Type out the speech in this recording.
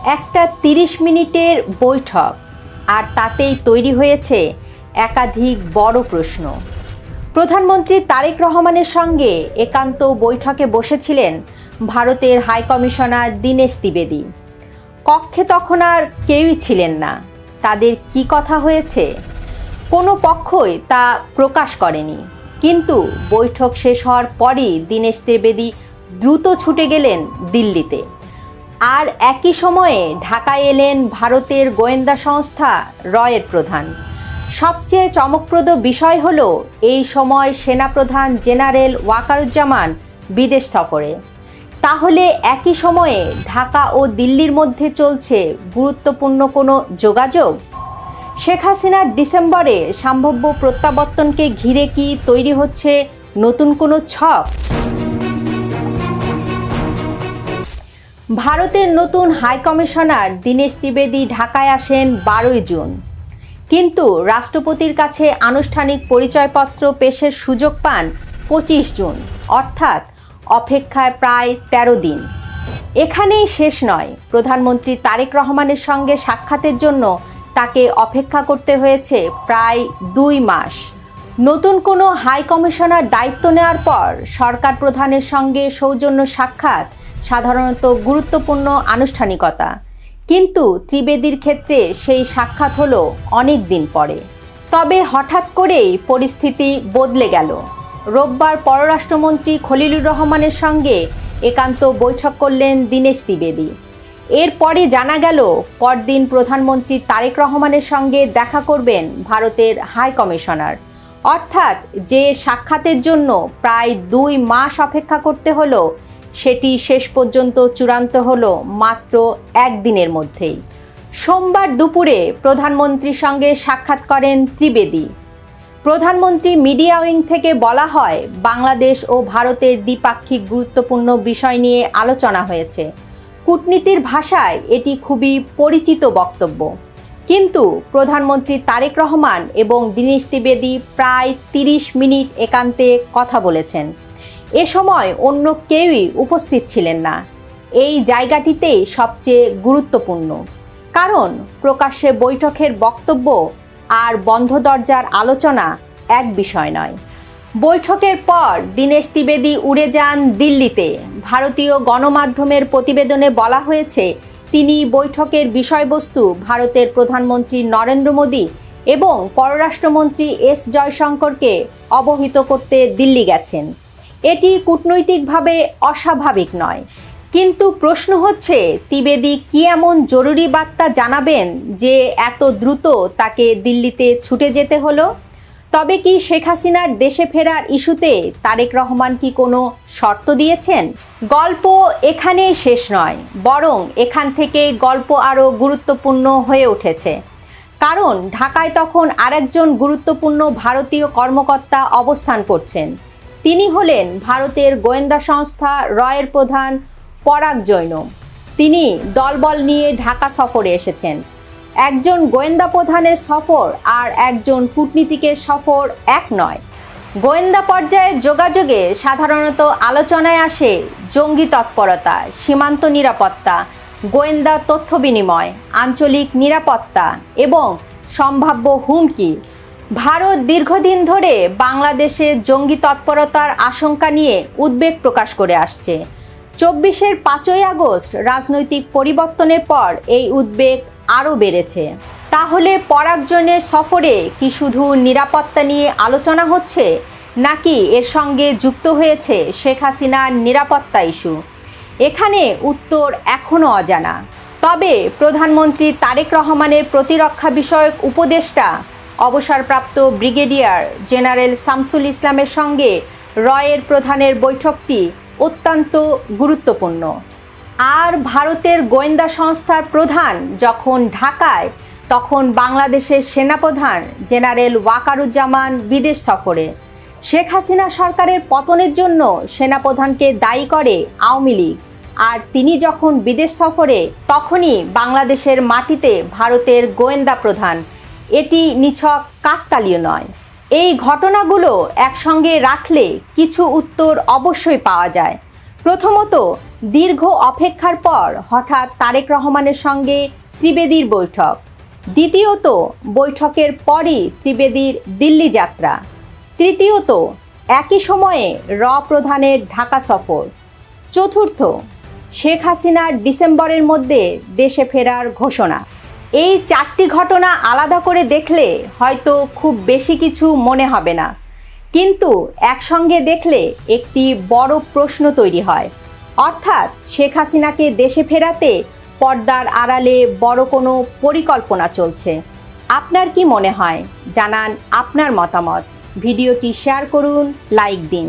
একটা ৩০ মিনিটের বৈঠক, আর তাতেই তৈরি হয়েছে একাধিক বড় প্রশ্ন। প্রধানমন্ত্রী তারেক রহমানের সঙ্গে একান্ত বৈঠকে বসেছিলেন ভারতের হাইকমিশনার দীনেশ ত্রিবেদী। কক্ষে তখন আর কেউই ছিলেন না। তাদের কি কথা হয়েছে কোনো পক্ষই তা প্রকাশ করেনি। কিন্তু বৈঠক শেষ হওয়ার পরই দীনেশ ত্রিবেদী দ্রুত ছুটে গেলেন দিল্লিতে। আর একই সময়ে ঢাকায় এলেন ভারতের গোয়েন্দা সংস্থা রয়ের প্রধান। সবচেয়ে চমকপ্রদ বিষয় হলো এই সময় সেনাপ্রধান জেনারেল ওয়াকারুজ্জামান বিদেশ সফরে। তাহলে একই সময়ে ঢাকা ও দিল্লির মধ্যে চলছে গুরুত্বপূর্ণ কোনো যোগাযোগ? শেখ হাসিনার ডিসেম্বরে সম্ভাব্য প্রত্যাবর্তনকে ঘিরে কি তৈরি হচ্ছে নতুন কোনো ছক? ভারতের নতুন হাইকমিশনার দীনেশ ত্রিবেদী ঢাকায় আসেন 12ই জুন, কিন্তু রাষ্ট্রপতির কাছে আনুষ্ঠানিক পরিচয়পত্র পেশের সুযোগ পান 25 জুন, অর্থাৎ অপেক্ষায় প্রায় 13 দিন। এখানেই শেষ নয়, প্রধানমন্ত্রী তারেক রহমানের সঙ্গে সাক্ষাতের জন্য তাকে অপেক্ষা করতে হয়েছে প্রায় 2 মাস। নতুন কোনো হাই কমিশনার দায়িত্ব নেওয়ার পর সরকার প্রধানের সঙ্গে সৌজন্য সাক্ষাৎ সাধারণত গুরুত্বপূর্ণ আনুষ্ঠানিকতা, কিন্তু ত্রিবেদীর ক্ষেত্রে সেই সাক্ষাৎ হলো অনেক দিন পরে। তবে হঠাৎ করেই পরিস্থিতি বদলে গেল। রোববার পররাষ্ট্রমন্ত্রী খলিলুর রহমানের সঙ্গে একান্ত বৈঠক করলেন দীনেশ ত্রিবেদী। এরপরই জানা গেল পরদিন প্রধানমন্ত্রী তারেক রহমানের সঙ্গে দেখা করবেন ভারতের হাই কমিশনার। অর্থাৎ যে সাক্ষাতের জন্য প্রায় 2 মাস অপেক্ষা করতে হলো, সেটি শেষ পর্যন্ত চূড়ান্ত হলো মাত্র 1 দিনের মধ্যেই। সোমবার দুপুরে প্রধানমন্ত্রীর সঙ্গে সাক্ষাৎ করেন ত্রিবেদী। প্রধানমন্ত্রী মিডিয়া উইং থেকে বলা হয়, বাংলাদেশ ও ভারতের দ্বিপাক্ষিক গুরুত্বপূর্ণ বিষয় নিয়ে আলোচনা হয়েছে। কূটনীতির ভাষায় এটি খুবই পরিচিত বক্তব্য। কিন্তু প্রধানমন্ত্রী তারেক রহমান এবং দীনেশ ত্রিবেদী প্রায় 30 মিনিট একান্তে কথা বলেছেন। এ সময় অন্য কেউই উপস্থিত ছিলেন না। এই জায়গাটিতেই সবচেয়ে গুরুত্বপূর্ণ, কারণ প্রকাশ্যে বৈঠকের বক্তব্য আর বন্ধ দরজার আলোচনা এক বিষয় নয়। বৈঠকের পর দীনেশ ত্রিবেদী উড়ে যান দিল্লিতে। ভারতীয় গণমাধ্যমের প্রতিবেদনে বলা হয়েছে, তিনি বৈঠকের বিষয়বস্তু ভারতের প্রধানমন্ত্রী নরেন্দ্র মোদী এবং পররাষ্ট্রমন্ত্রী এস জয়শঙ্করকে অবহিত করতে দিল্লি গেছেন। এটি কূটনৈতিকভাবে অস্বাভাবিক নয়, কিন্তু প্রশ্ন হচ্ছে ত্রিবেদী কি এমন জরুরি বার্তা জানাবেন যে এত দ্রুত তাকে দিল্লিতে ছুটে যেতে হলো? তবে কি শেখ হাসিনার দেশে ফেরার ইস্যুতে তারেক রহমান কি কোনো শর্ত দিয়েছেন? গল্প এখানেই শেষ নয়, বরং এখান থেকেই গল্প আরও গুরুত্বপূর্ণ হয়ে উঠেছে। কারণ ঢাকায় তখন আরেকজন গুরুত্বপূর্ণ ভারতীয় কর্মকর্তা অবস্থান করছেন। তিনি হলেন ভারতের গোয়েন্দা সংস্থা রয়ের প্রধান পরাগ জৈন। তিনি দলবল নিয়ে ঢাকা সফরে এসেছেন। একজন গোয়েন্দা প্রধানের সফর আর একজন কূটনীতিকের সফর এক নয়। গোয়েন্দা পর্যায়ে যোগাযোগে সাধারণত আলোচনায় আসে জঙ্গি তৎপরতা, সীমান্ত নিরাপত্তা, গোয়েন্দা তথ্য বিনিময়, আঞ্চলিক নিরাপত্তা এবং সম্ভাব্য হুমকি। ভারত দীর্ঘদিন ধরে বাংলাদেশে জঙ্গি তৎপরতার আশঙ্কা নিয়ে উদ্বেগ প্রকাশ করে আসছে। 24-এর 5ই আগস্ট রাজনৈতিক পরিবর্তনের পর এই উদ্বেগ আরও বেড়েছে। তাহলে পরাগ জৈনের সফরে কি শুধু নিরাপত্তা নিয়ে আলোচনা হচ্ছে, নাকি এর সঙ্গে যুক্ত হয়েছে শেখ হাসিনার নিরাপত্তা ইস্যু? এখানে উত্তর এখনও অজানা। তবে প্রধানমন্ত্রী তারেক রহমানের প্রতিরক্ষা বিষয়ক উপদেষ্টা অবসরপ্রাপ্ত ব্রিগেডিয়ার জেনারেল শামসুল ইসলামের সঙ্গে রয়ের প্রধানের বৈঠকটি অত্যন্ত গুরুত্বপূর্ণ। আর ভারতের গোয়েন্দা সংস্থার প্রধান যখন ঢাকায়, তখন বাংলাদেশের সেনাপ্রধান জেনারেল ওয়াকারুজ্জামান বিদেশ সফরে। শেখ হাসিনা সরকারের পতনের জন্য সেনাপ্রধানকে দায়ী করে আওয়ামী লীগ, আর তিনি যখন বিদেশ সফরে, তখনই বাংলাদেশের মাটিতে ভারতের গোয়েন্দা প্রধান। এটি নিছক কাকতালীয় নয়। এই ঘটনাগুলো একসঙ্গে রাখলে কিছু উত্তর অবশ্যই পাওয়া যায়। প্রথমত, দীর্ঘ অপেক্ষার পর হঠাৎ তারেক রহমানের সঙ্গে ত্রিবেদীর বৈঠক। দ্বিতীয়ত, বৈঠকের পরই ত্রিবেদীর দিল্লি যাত্রা। তৃতীয়ত, একই সময়ে প্রধানের ঢাকা সফর। চতুর্থ, শেখ হাসিনার ডিসেম্বরের মধ্যে দেশে ফেরার ঘোষণা। এই 4টি ঘটনা আলাদা করে দেখলে হয়তো খুব বেশি কিছু মনে হবে না, কিন্তু একসঙ্গে দেখলে একটি বড় প্রশ্ন তৈরি হয়। অর্থাৎ শেখ হাসিনাকে দেশে ফেরাতে পর্দার আড়ালে বড় কোনো পরিকল্পনা চলছে। আপনার কি মনে হয়? জানান আপনার মতামত। ভিডিওটি শেয়ার করুন, লাইক দিন।